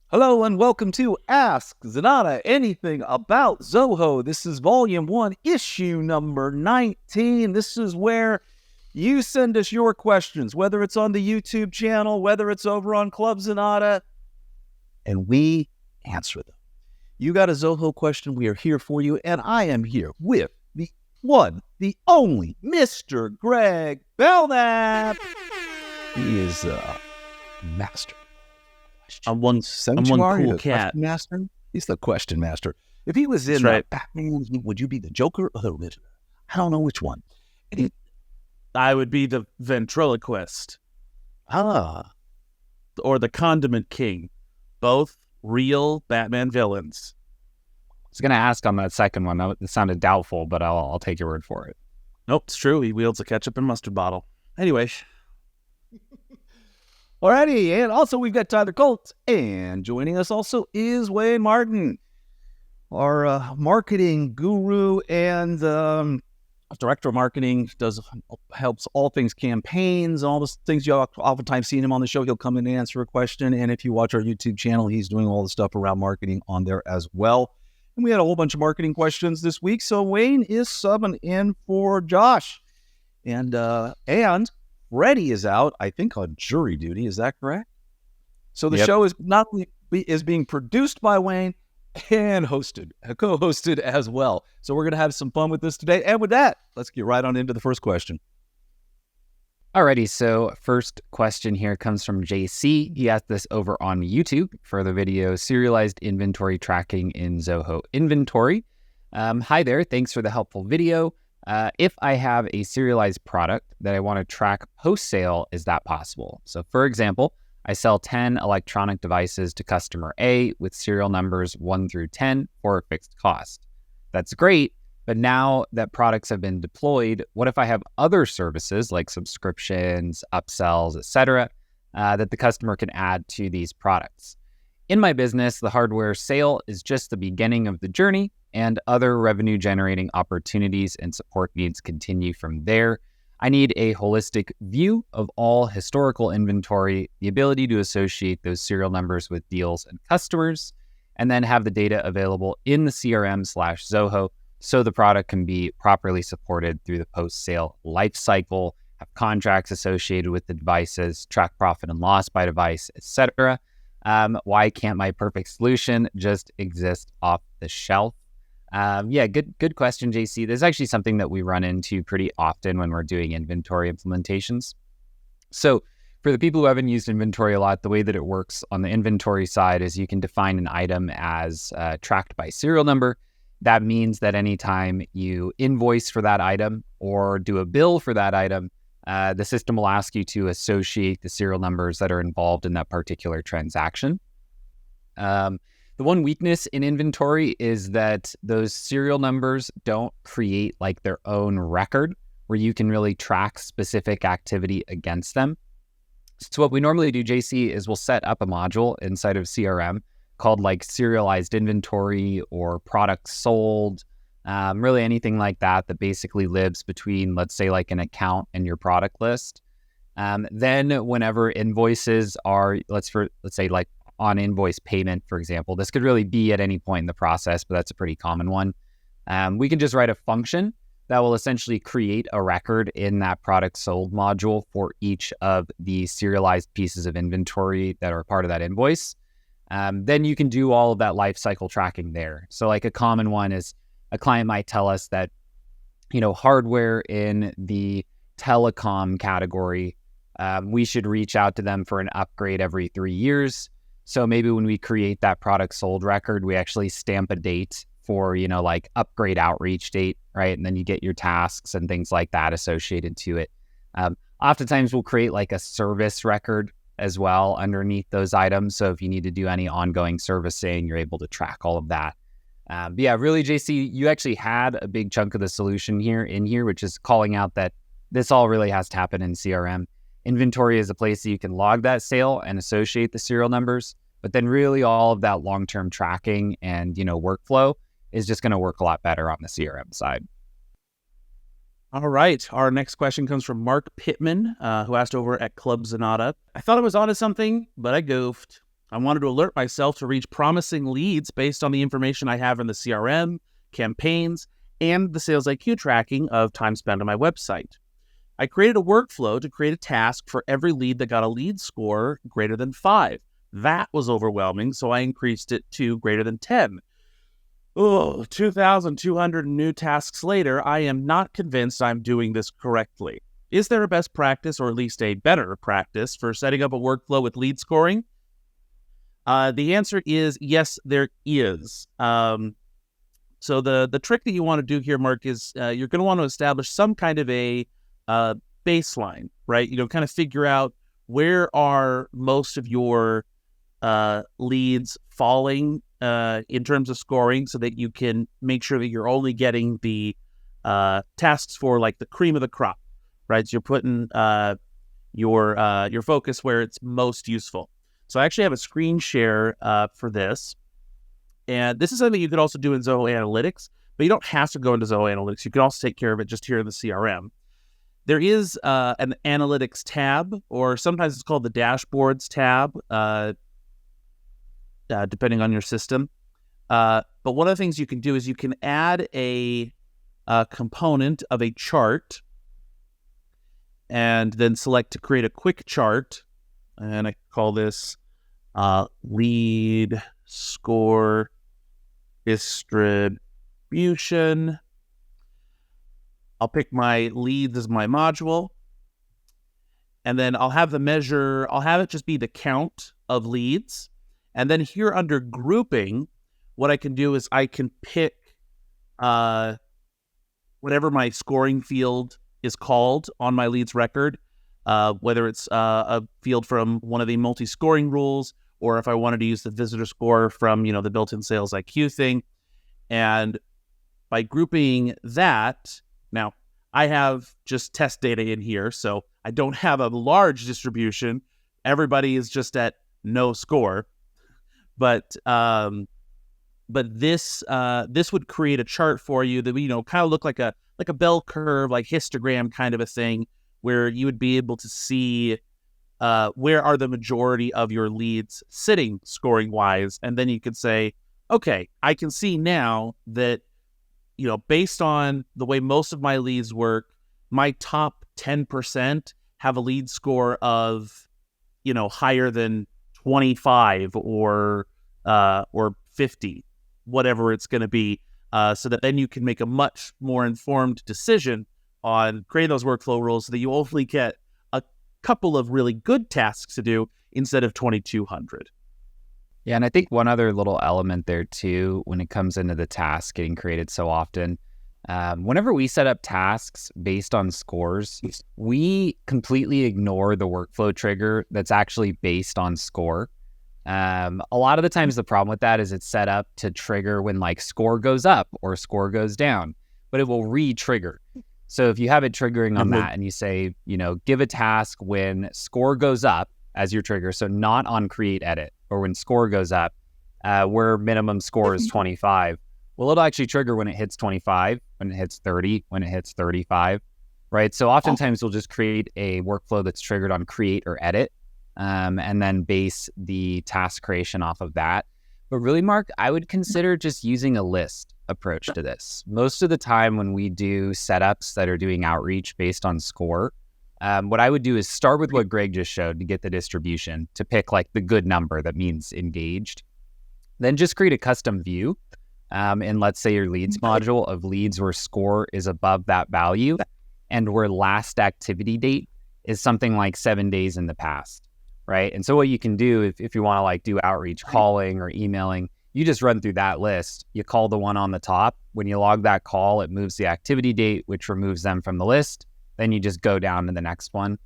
Hello and welcome to Ask Zenatta Anything About Zoho. This is Volume 1, Issue number 19. This is where you send us your questions, whether it's on the YouTube channel, whether it's over on Club Zenatta, and we answer them. You got a Zoho question, we are here for you, and I am here with the one, the only, Mr. Greg Belknap. He is a master. I'm one cool cat. Master? He's the question master. If he was in Batman, would you be the Joker or the Riddler? I don't know which one. I would be the ventriloquist. Or the Condiment King. Both real Batman villains. I was going to ask on that second one. It sounded doubtful, but I'll take your word for it. Nope, it's true. He wields a ketchup and mustard bottle. Anyway. Alrighty, and also we've got Tyler Colt, and joining us also is Wayne Martin, our marketing guru and director of marketing, helps all things campaigns, all the things you oftentimes seen him on the show. He'll come in and answer a question, and if you watch our YouTube channel, he's doing all the stuff around marketing on there as well. And we had a whole bunch of marketing questions this week, so Wayne is subbing in for Josh, and Freddie is out, I think, on jury duty. Is that correct? So the show is not only is being produced by Wayne and co-hosted as well. So we're going to have some fun with this today. And with that, let's get right on into the first question. Alrighty, so first question here comes from JC. He asked this over on YouTube for the video Serialized Inventory Tracking in Zoho Inventory. Hi there, thanks for the helpful video. If I have a serialized product that I want to track post-sale, is that possible? So for example, I sell 10 electronic devices to customer A with serial numbers 1 through 10 for a fixed cost. That's great, but now that products have been deployed, what if I have other services like subscriptions, upsells, etc., that the customer can add to these products? In my business, the hardware sale is just the beginning of the journey, and other revenue-generating opportunities and support needs continue from there. I need a holistic view of all historical inventory, the ability to associate those serial numbers with deals and customers, and then have the data available in the CRM/Zoho so the product can be properly supported through the post-sale lifecycle, have contracts associated with the devices, track profit and loss by device, etc. Why can't my perfect solution just exist off the shelf? Good question, JC. This is actually something that we run into pretty often when we're doing inventory implementations. So for the people who haven't used inventory a lot, the way that it works on the inventory side is you can define an item as tracked by serial number. That means that anytime you invoice for that item or do a bill for that item, the system will ask you to associate the serial numbers that are involved in that particular transaction. The one weakness in inventory is that those serial numbers don't create like their own record where you can really track specific activity against them. So what we normally do, JC, is we'll set up a module inside of CRM called like serialized inventory or products sold, really anything like that that basically lives between, let's say, like an account and your product list. Then whenever invoices are, let's say like on invoice payment, for example, this could really be at any point in the process, but that's a pretty common one. We can just write a function that will essentially create a record in that product sold module for each of the serialized pieces of inventory that are part of that invoice. Then you can do all of that life cycle tracking there. So like a common one is a client might tell us that, hardware in the telecom category, we should reach out to them for an upgrade every 3 years. So maybe when we create that product sold record, we actually stamp a date for, like upgrade outreach date, right? And then you get your tasks and things like that associated to it. Oftentimes we'll create like a service record as well underneath those items. So if you need to do any ongoing servicing, you're able to track all of that. Really, JC, you actually had a big chunk of the solution here, which is calling out that this all really has to happen in CRM. Inventory is a place that you can log that sale and associate the serial numbers, but then really all of that long-term tracking and, workflow is just going to work a lot better on the CRM side. All right. Our next question comes from Mark Pittman, who asked over at Club Zenatta. I thought I was onto something, but I goofed. I wanted to alert myself to reach promising leads based on the information I have in the CRM, campaigns, and the Sales IQ tracking of time spent on my website. I created a workflow to create a task for every lead that got a lead score greater than 5. That was overwhelming, so I increased it to greater than 10. 2,200 new tasks later, I am not convinced I'm doing this correctly. Is there a best practice, or at least a better practice, for setting up a workflow with lead scoring? The answer is yes, there is. So the trick that you want to do here, Mark, is you're going to want to establish some kind of a baseline, right? Kind of figure out where are most of your leads falling in terms of scoring, so that you can make sure that you're only getting the tasks for like the cream of the crop, right? So you're putting your focus where it's most useful. So I actually have a screen share for this. And this is something you could also do in Zoho Analytics, but you don't have to go into Zoho Analytics. You can also take care of it just here in the CRM. There is an Analytics tab, or sometimes it's called the Dashboards tab, depending on your system. But one of the things you can do is you can add a component of a chart, and then select to create a quick chart. And I call this lead score distribution. I'll pick my leads as my module, and then I'll have it just be the count of leads. And then here under grouping, what I can do is I can pick whatever my scoring field is called on my leads record, whether it's a field from one of the multi-scoring rules, or if I wanted to use the visitor score from, the built-in Sales IQ thing. And by grouping that, now I have just test data in here, so I don't have a large distribution. Everybody is just at no score. But this would create a chart for you that kind of look like a bell curve, like histogram kind of a thing, where you would be able to see where are the majority of your leads sitting scoring wise. And then you could say, okay, I can see now that, based on the way most of my leads work, my top 10% have a lead score of, higher than 25 or 50, whatever it's going to be, so that then you can make a much more informed decision on creating those workflow rules, so that you only get a couple of really good tasks to do instead of 2,200. Yeah, and I think one other little element there too, when it comes into the task getting created so often, whenever we set up tasks based on scores, we completely ignore the workflow trigger that's actually based on score. A lot of the times the problem with that is it's set up to trigger when like score goes up or score goes down, but it will re-trigger. So if you have it triggering on that and you say, give a task when score goes up as your trigger, so not on create edit, or when score goes up, where minimum score is 25. Well, it'll actually trigger when it hits 25, when it hits 30, when it hits 35, right? So oftentimes we'll just create a workflow that's triggered on create or edit, and then base the task creation off of that. But really, Mark, I would consider just using a list approach to this. Most of the time when we do setups that are doing outreach based on score, what I would do is start with what Greg just showed to get the distribution, to pick like the good number that means engaged. Then just create a custom view in, let's say, your leads module of leads where score is above that value and where last activity date is something like 7 days in the past. Right. And so what you can do if you want to like do outreach calling or emailing, you just run through that list. You call the one on the top. When you log that call, it moves the activity date, which removes them from the list. Then you just go down to the next one.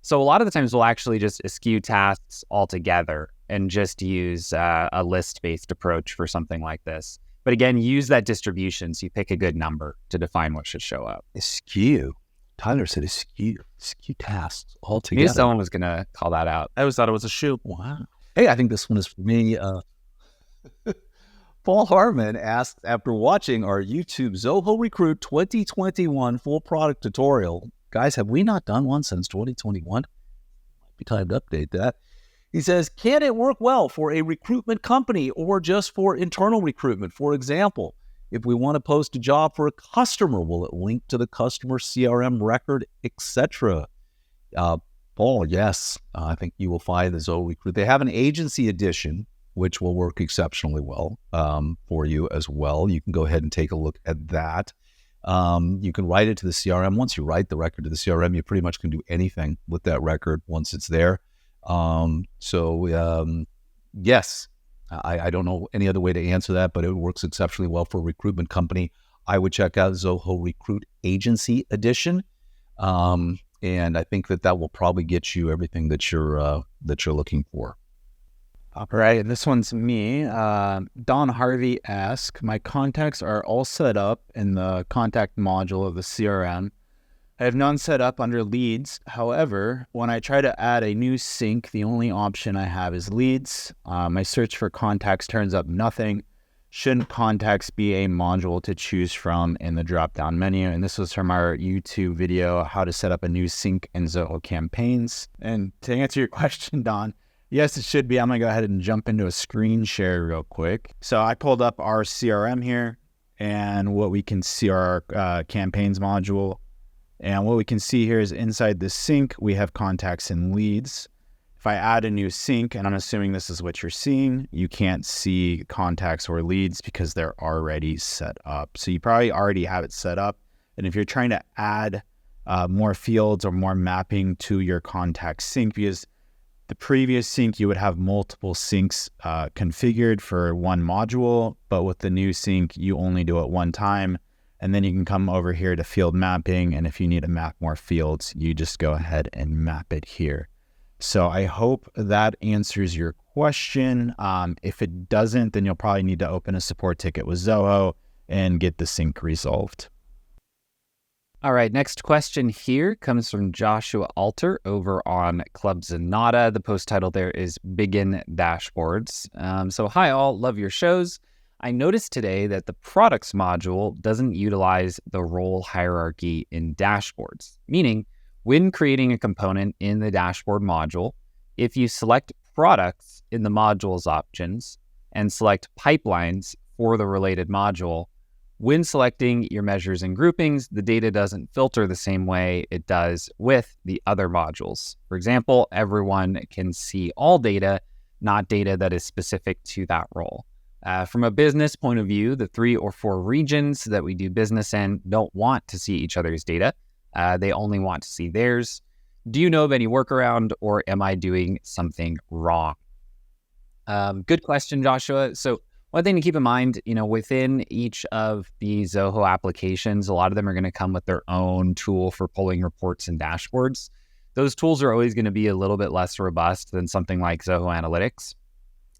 So a lot of the times we'll actually just eschew tasks altogether and just use a list-based approach for something like this. But again, use that distribution so you pick a good number to define what should show up. Eschew. Tyler said eschew tasks I altogether. knew someone was going to call that out. I always thought it was a shoe. Wow. Hey, I think this one is for me. Paul Harmon asked, after watching our YouTube Zoho Recruit 2021 full product tutorial, guys, have we not done one since 2021? Might be time to update that. He says, can it work well for a recruitment company or just for internal recruitment? For example, if we want to post a job for a customer, will it link to the customer CRM record, etc.? Paul, yes. I think you will find the Zoho Recruit. They have an agency edition, which will work exceptionally well for you as well. You can go ahead and take a look at that. You can write it to the CRM. Once you write the record to the CRM, you pretty much can do anything with that record once it's there. Yes, I don't know any other way to answer that, but it works exceptionally well for a recruitment company. I would check out Zoho Recruit Agency Edition. And I think that will probably get you everything that you're looking for. All right, and this one's me. Don Harvey asks, my contacts are all set up in the contact module of the CRM. I have none set up under leads. However, when I try to add a new sync, the only option I have is leads. My search for contacts turns up nothing. Shouldn't contacts be a module to choose from in the drop-down menu? And this was from our YouTube video, how to set up a new sync in Zoho campaigns. And to answer your question, Don, yes, it should be. I'm going to go ahead and jump into a screen share real quick. So I pulled up our CRM here, and what we can see are our campaigns module. And what we can see here is inside the sync, we have contacts and leads. If I add a new sync, and I'm assuming this is what you're seeing, you can't see contacts or leads because they're already set up. So you probably already have it set up. And if you're trying to add more fields or more mapping to your contact sync, because the previous sync, you would have multiple syncs configured for one module, but with the new sync, you only do it one time. And then you can come over here to field mapping. And if you need to map more fields, you just go ahead and map it here. So I hope that answers your question. If it doesn't, then you'll probably need to open a support ticket with Zoho and get the sync resolved. All right, next question here comes from Joshua Alter over on Club Zenatta. The post title there is Begin Dashboards. So hi all, love your shows. I noticed today that the products module doesn't utilize the role hierarchy in dashboards, meaning when creating a component in the dashboard module, if you select products in the module's options and select pipelines for the related module, when selecting your measures and groupings, the data doesn't filter the same way it does with the other modules. For example, everyone can see all data, not data that is specific to that role. From a business point of view, the 3 or 4 regions that we do business in don't want to see each other's data. They only want to see theirs. Do you know of any workaround, or am I doing something wrong? Good question, Joshua. So one thing to keep in mind, within each of the Zoho applications, a lot of them are going to come with their own tool for pulling reports and dashboards. Those tools are always going to be a little bit less robust than something like Zoho Analytics.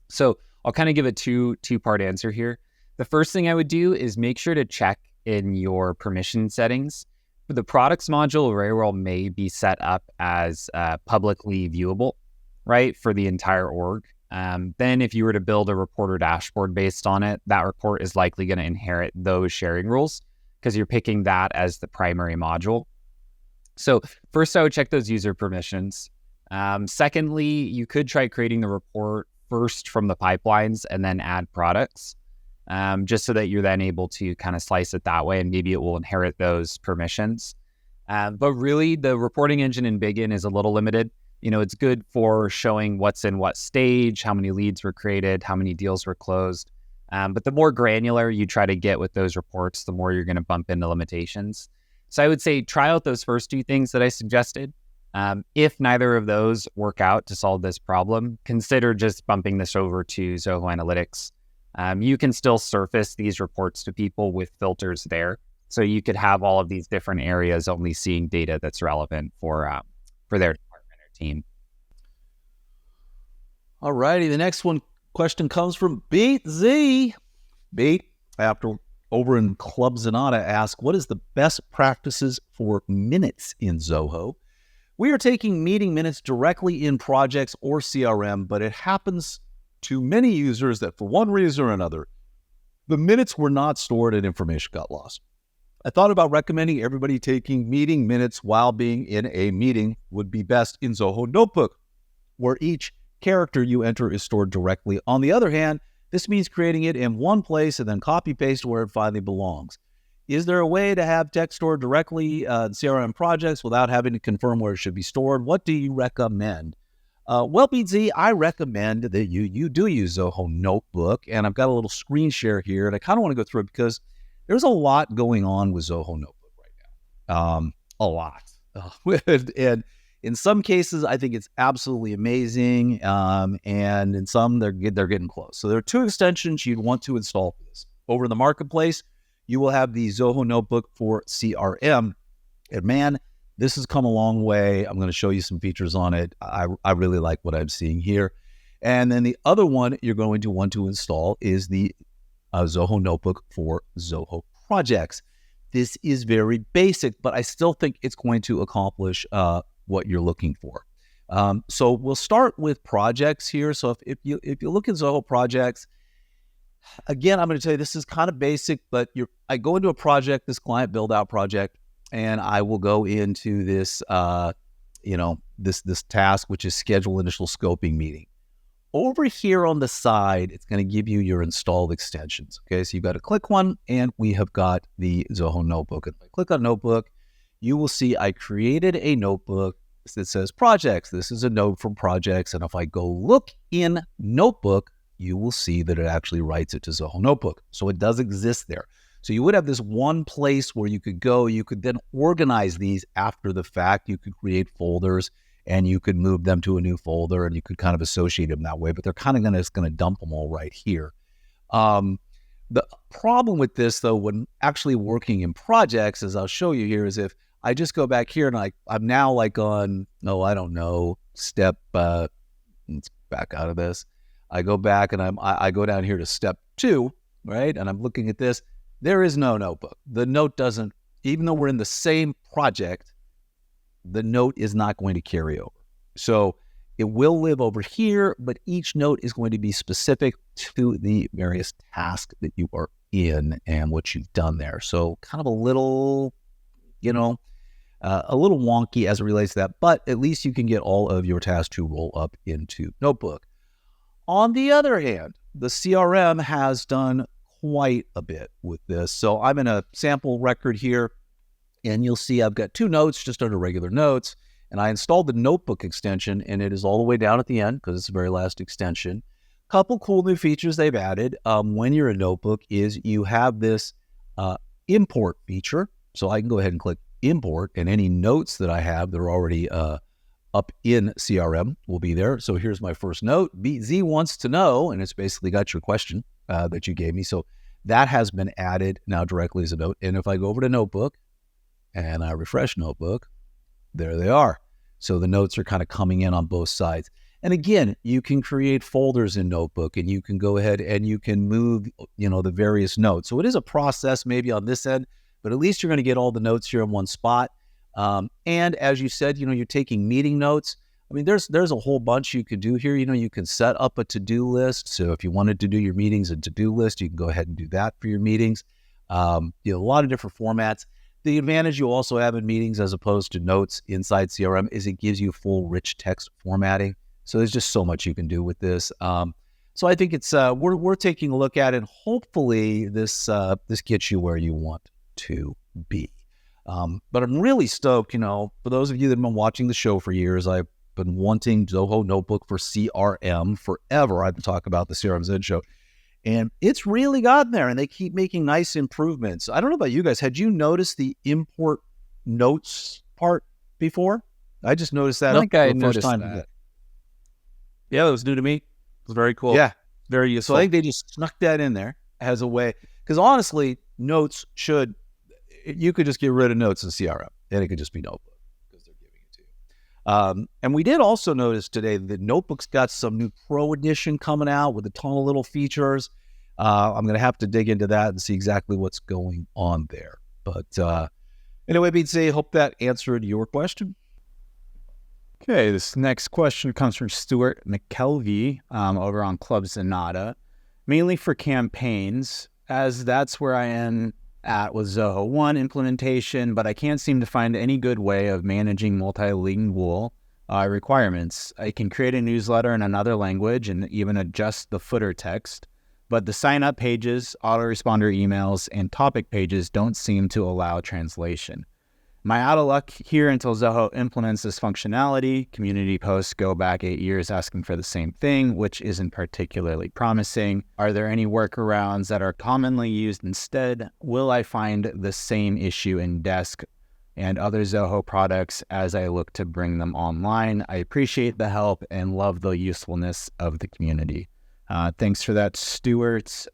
So I'll kind of give a two-part answer here. The first thing I would do is make sure to check in your permission settings. The products module very well may be set up as publicly viewable, right, for the entire org. Then if you were to build a report or dashboard based on it, that report is likely going to inherit those sharing rules because you're picking that as the primary module. So first, I would check those user permissions. Secondly, you could try creating the report first from the pipelines and then add products, just so that you're then able to kind of slice it that way, and maybe it will inherit those permissions. But really, the reporting engine in Begin is a little limited. It's good for showing what's in what stage, how many leads were created, how many deals were closed. But the more granular you try to get with those reports, the more you're going to bump into limitations. So I would say try out those first 2 things that I suggested. If neither of those work out to solve this problem, consider just bumping this over to Zoho Analytics. You can still surface these reports to people with filters there. So you could have all of these different areas only seeing data that's relevant for their department or team. All righty, the next question comes from Beat Z. Beat, over in Club Zenatta, ask, what is the best practices for minutes in Zoho? We are taking meeting minutes directly in projects or CRM, but it happens to many users that for one reason or another, the minutes were not stored and information got lost. I thought about recommending everybody taking meeting minutes while being in a meeting would be best in Zoho Notebook, where each character you enter is stored directly. On the other hand, this means creating it in one place and then copy paste where it finally belongs. Is there a way to have text stored directly in CRM projects without having to confirm where it should be stored? What do you recommend? Well, BZ, I recommend that you do use Zoho Notebook, and I've got a little screen share here, and I kind of want to go through it because there's a lot going on with Zoho Notebook right now. A lot. And in some cases, I think it's absolutely amazing, and in some, they're getting close. So there are 2 extensions you'd want to install for this. Over in the marketplace, you will have the Zoho Notebook for CRM, and man, this has come a long way. I'm going to show you some features on it. I really like what I'm seeing here. And then the other one you're going to want to install is the Zoho Notebook for Zoho projects. This is very basic, but I still think it's going to accomplish what you're looking for. So we'll start with projects here. So if you look at Zoho projects, again, I'm going to tell you this is kind of basic, but I go into a project, this client build out project, and I will go into this, this task, which is schedule initial scoping meeting. Over here on the side, it's going to give you your installed extensions. Okay, so you've got to click one, and we have got the Zoho Notebook. And if I click on Notebook, you will see I created a notebook that says projects. This is a note from projects. And if I go look in Notebook, you will see that it actually writes it to Zoho Notebook. So it does exist there. So you would have this one place where you could go. You could then organize these after the fact. You could create folders, and you could move them to a new folder, and you could kind of associate them that way. But they're kind of going to dump them all right here. The problem with this, though, when actually working in projects, as I'll show you here, is if I just go back here and I'm now like on, step, let's back out of this. I go back and I go down here to step 2, right? And I'm looking at this. There is no notebook. The note doesn't, even though we're in the same project, the note is not going to carry over. So it will live over here, but each note is going to be specific to the various tasks that you are in and what you've done there. So kind of a little wonky as it relates to that, but at least you can get all of your tasks to roll up into Notebook. On the other hand, the CRM has done quite a bit with this. So I'm in a sample record here, and you'll see I've got 2 notes just under regular notes, and I installed the Notebook extension, and it is all the way down at the end because it's the very last extension. Couple cool new features they've added when you're in Notebook is you have this import feature. So I can go ahead and click import, and any notes that I have that are already up in CRM will be there. So here's my first note. Z wants to know, and it's basically got your question that you gave me. So that has been added now directly as a note. And if I go over to Notebook and I refresh Notebook, there they are. So the notes are kind of coming in on both sides. And again, you can create folders in Notebook, and you can go ahead and you can move, the various notes. So it is a process maybe on this end, but at least you're going to get all the notes here in one spot. And as you said, you're taking meeting notes. I mean, there's a whole bunch you could do here. You can set up a to-do list. So if you wanted to do your meetings and to-do list, you can go ahead and do that for your meetings. A lot of different formats. The advantage you also have in meetings as opposed to notes inside CRM is it gives you full rich text formatting. So there's just so much you can do with this. So I think it's we're taking a look at it. And hopefully this gets you where you want to be. But I'm really stoked, for those of you that have been watching the show for years, I've been wanting Zoho Notebook for CRM forever. I've been talking about the CRM Zen show, and it's really gotten there, and they keep making nice improvements. I don't know about you guys. Had you noticed the import notes part before? I just noticed that. I think I for the first noticed time. that. Yeah, that was new to me. It was very cool. Yeah. Very So useful. I think they just snuck that in there as a way, because honestly, notes you could just get rid of notes in CRM, and it could just be Notebook because they're giving it to you. And we did also notice today that Notebook's got some new Pro Edition coming out with a ton of little features. I'm going to have to dig into that and see exactly what's going on there. But anyway, BC, hope that answered your question. Okay, this next question comes from Stuart McKelvey over on Club Zenatta, mainly for campaigns, as that's where I am at with Zoho 1 implementation, but I can't seem to find any good way of managing multilingual requirements. I can create a newsletter in another language and even adjust the footer text, but the sign-up pages, autoresponder emails, and topic pages don't seem to allow translation. Am I out of luck here until Zoho implements this functionality? Community posts go back 8 years asking for the same thing, which isn't particularly promising. Are there any workarounds that are commonly used instead? Will I find the same issue in Desk and other Zoho products as I look to bring them online? I appreciate the help and love the usefulness of the community. Thanks for that, Stuart.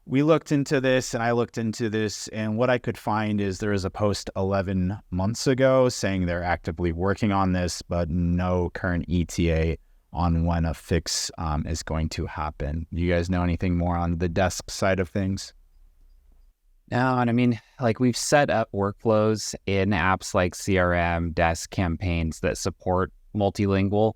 We looked into this, and I looked into this, and what I could find is there was a post 11 months ago saying they're actively working on this, but no current ETA on when a fix is going to happen. Do you guys know anything more on the Desk side of things? No, and I mean, like we've set up workflows in apps like CRM, Desk, Campaigns that support multilingual.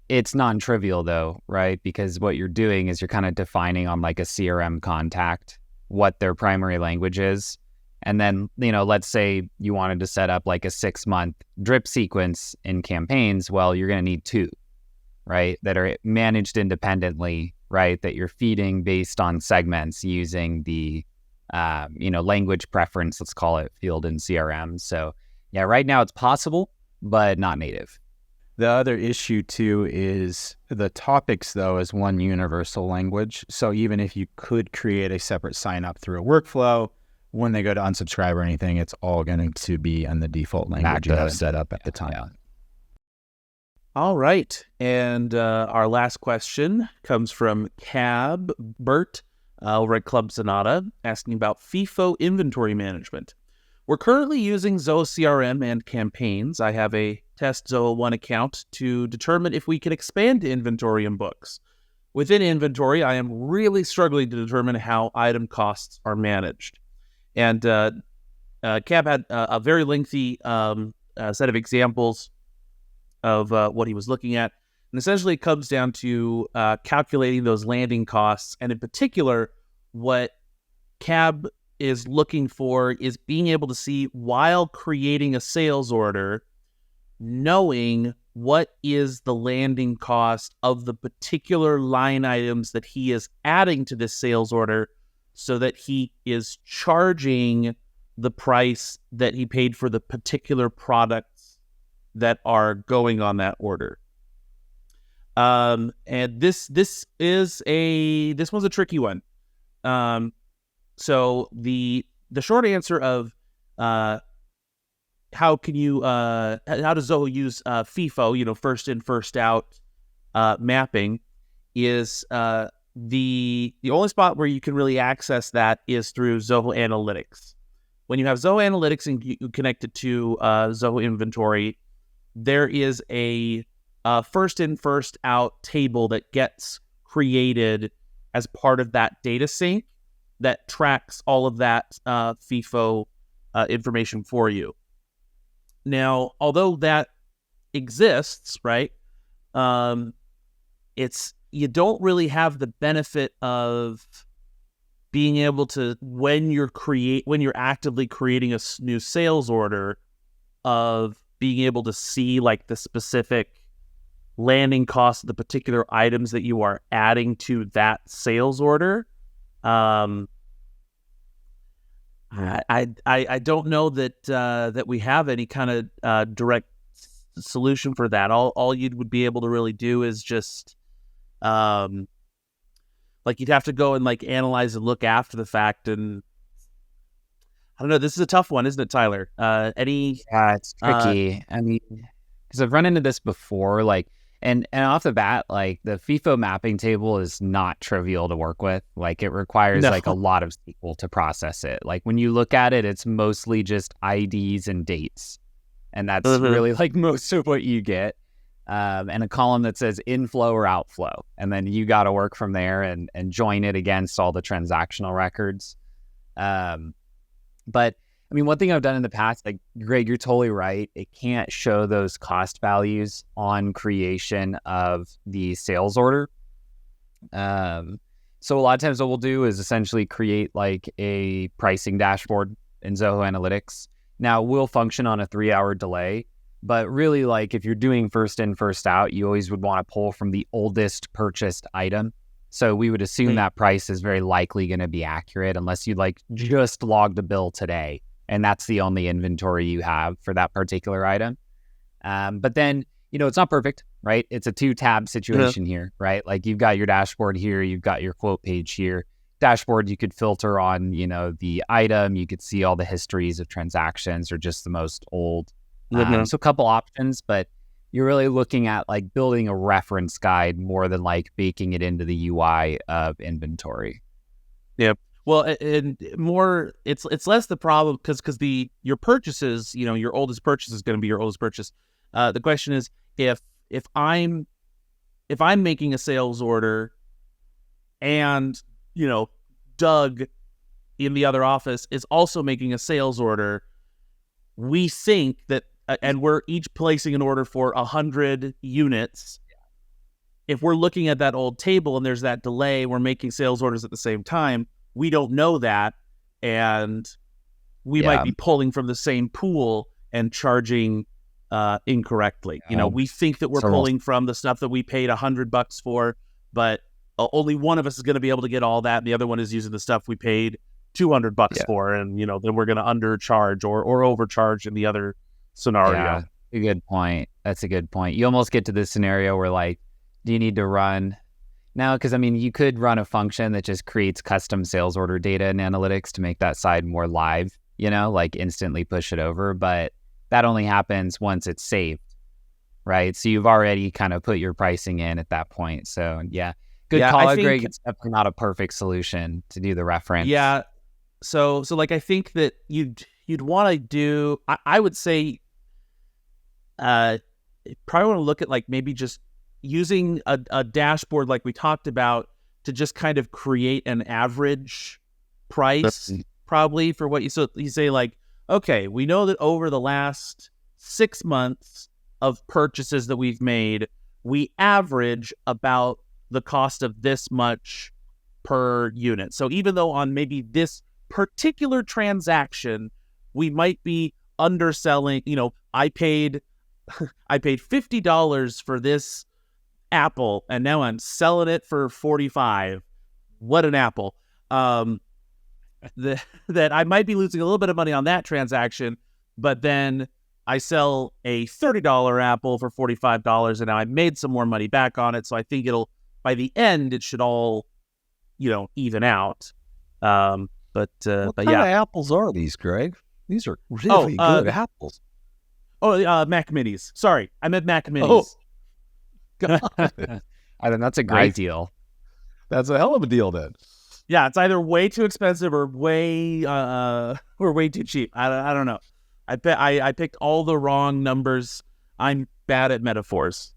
It's non-trivial though, right? Because what you're doing is you're kind of defining on like a CRM contact what their primary language is. And then, let's say you wanted to set up like a 6-month drip sequence in Campaigns. Well, you're going to need 2, right? That are managed independently, right? That you're feeding based on segments using the, language preference, let's call it, field in CRM. So yeah, right now it's possible, but not native. The other issue too is the topics though is one universal language. So even if you could create a separate sign up through a workflow, when they go to unsubscribe or anything, it's all going to be in the default language you have set up at the time. Yeah. All right. And our last question comes from Cab Bert over at Club Zenatta, asking about FIFO inventory management. We're currently using Zoho CRM and Campaigns. I have a test Zoho 1 account to determine if we can expand inventory and books. Within inventory, I am really struggling to determine how item costs are managed. And Cab had a very lengthy set of examples of what he was looking at. And essentially it comes down to calculating those landing costs. And in particular, what Cab is looking for is being able to see, while creating a sales order, knowing what is the landing cost of the particular line items that he is adding to this sales order, so that he is charging the price that he paid for the particular products that are going on that order. And this one's a tricky one. So the short answer of how does Zoho use FIFO, first in, first out mapping, is the only spot where you can really access that is through Zoho Analytics. When you have Zoho Analytics and you connect it to Zoho Inventory, there is a first in, first out table that gets created as part of that data sync that tracks all of that FIFO information for you. Now, although that exists, right, you don't really have the benefit of being able to, when you're actively creating a new sales order, of being able to see like the specific landing costs of the particular items that you are adding to that sales order. I don't know that we have any kind of direct solution for that. All you would be able to really do is just like you'd have to go and like analyze and look after the fact. And I don't know, this is a tough one, isn't it, Tyler? Yeah, it's tricky. I mean, because I've run into this before, like, and off the bat, like the FIFO mapping table is not trivial to work with. Like it requires like a lot of SQL to process it. Like when you look at it, it's mostly just IDs and dates. And that's really like most of what you get. And a column that says inflow or outflow. And then you got to work from there and join it against all the transactional records. But I mean, one thing I've done in the past, like Greg, you're totally right. It can't show those cost values on creation of the sales order. So a lot of times what we'll do is essentially create like a pricing dashboard in Zoho Analytics. Now we'll function on a 3-hour delay. But really, like if you're doing first in, first out, you always would want to pull from the oldest purchased item. So we would assume that price is very likely going to be accurate unless you like just logged a bill today and that's the only inventory you have for that particular item. But then, it's not perfect, right? It's a 2-tab situation here, right? Like you've got your dashboard here, you've got your quote page here. Dashboard, you could filter on, the item, you could see all the histories of transactions or just the most old. So a couple options, but you're really looking at like building a reference guide more than like baking it into the UI of inventory. Yeah. Well, and more, it's less the problem because your purchases, your oldest purchase is going to be your oldest purchase. The question is if I'm making a sales order and Doug in the other office is also making a sales order, we think that, and we're each placing an order for 100 units. If we're looking at that old table and there's that delay, we're making sales orders at the same time. We don't know that, and we might be pulling from the same pool and charging incorrectly. We think that we're pulling from the stuff that we paid $100 for, but only one of us is going to be able to get all that, and the other one is using the stuff we paid $200 for, and then we're going to undercharge or overcharge in the other scenario. Yeah, a good point. That's a good point. You almost get to this scenario where like, do you need to run now? Because you could run a function that just creates custom sales order data in analytics to make that side more live, like instantly push it over. But that only happens once it's saved, right? So you've already kind of put your pricing in at that point. So yeah, good call, Greg. It's definitely not a perfect solution to do the reference. Yeah. So like I think that you'd want to do. I would say, probably want to look at like maybe just using a dashboard like we talked about to just kind of create an average price probably for what you say like, okay, we know that over the last 6 months of purchases that we've made, we average about the cost of this much per unit. So even though on maybe this particular transaction, we might be underselling, I paid $50 for this apple and now I'm selling it for $45. What an apple. That I might be losing a little bit of money on that transaction, but then I sell a $30 apple for $45 and now I made some more money back on it. So I think by the end, it should all, even out. What kind of apples are these, Greg? These are really good apples. Mac Minis. Sorry, I meant Mac Minis. I think that's a great deal. That's a hell of a deal then. Yeah, it's either way too expensive or way too cheap. I don't know. I picked all the wrong numbers. I'm bad at metaphors.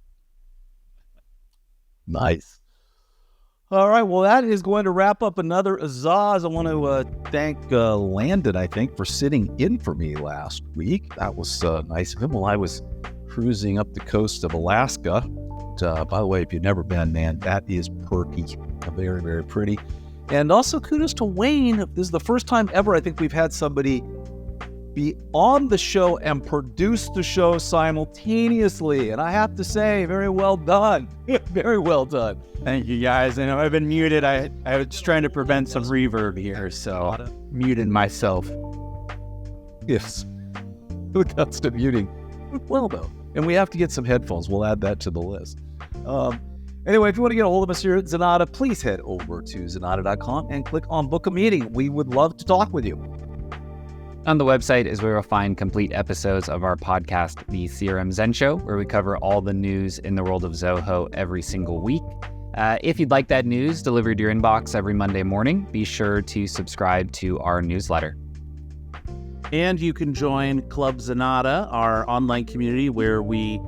Nice. All right, well, that is going to wrap up another AZAAZ. I want to thank Landon, I think, for sitting in for me last week. That was nice of him while I was cruising up the coast of Alaska. By the way, if you've never been, man, that is perky. Very, very pretty. And also kudos to Wayne. This is the first time ever I think we've had somebody be on the show and produce the show simultaneously. And I have to say, very well done. Very well done. Thank you, guys. I know I've been muted. I was just trying to prevent some reverb here, so muted myself. Yes. Who does the muting? Well, though. And we have to get some headphones. We'll add that to the list. Anyway, if you want to get a hold of us here at Zenatta, please head over to Zenatta.com and click on Book a Meeting. We would love to talk with you. On the website is where you'll find complete episodes of our podcast, The CRM Zen Show, where we cover all the news in the world of Zoho every single week. If you'd like that news delivered to your inbox every Monday morning, be sure to subscribe to our newsletter. And you can join Club Zenatta, our online community where we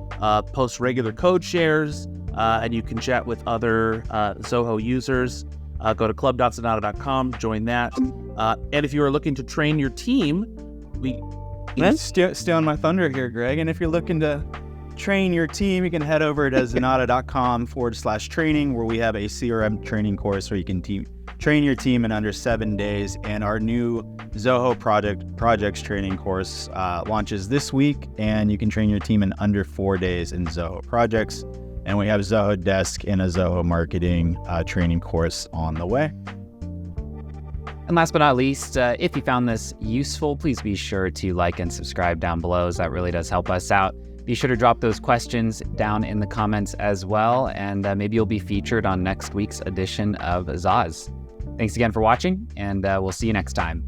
post regular code shares, and you can chat with other Zoho users. Go to club.zenatta.com, join that. And if you are looking to train your team, stay on my thunder here, Greg. And if you're looking to train your team, you can head over to zenatta.com/training, where we have a CRM training course where you can train your team in under 7 days. And our new Zoho projects training course launches this week, and you can train your team in under 4 days in Zoho projects. And we have Zoho Desk and a Zoho marketing training course on the way. And last but not least, if you found this useful, please be sure to like and subscribe down below, as that really does help us out. Be sure to drop those questions down in the comments as well, and maybe you'll be featured on next week's edition of AZAAZ. Thanks again for watching, and we'll see you next time.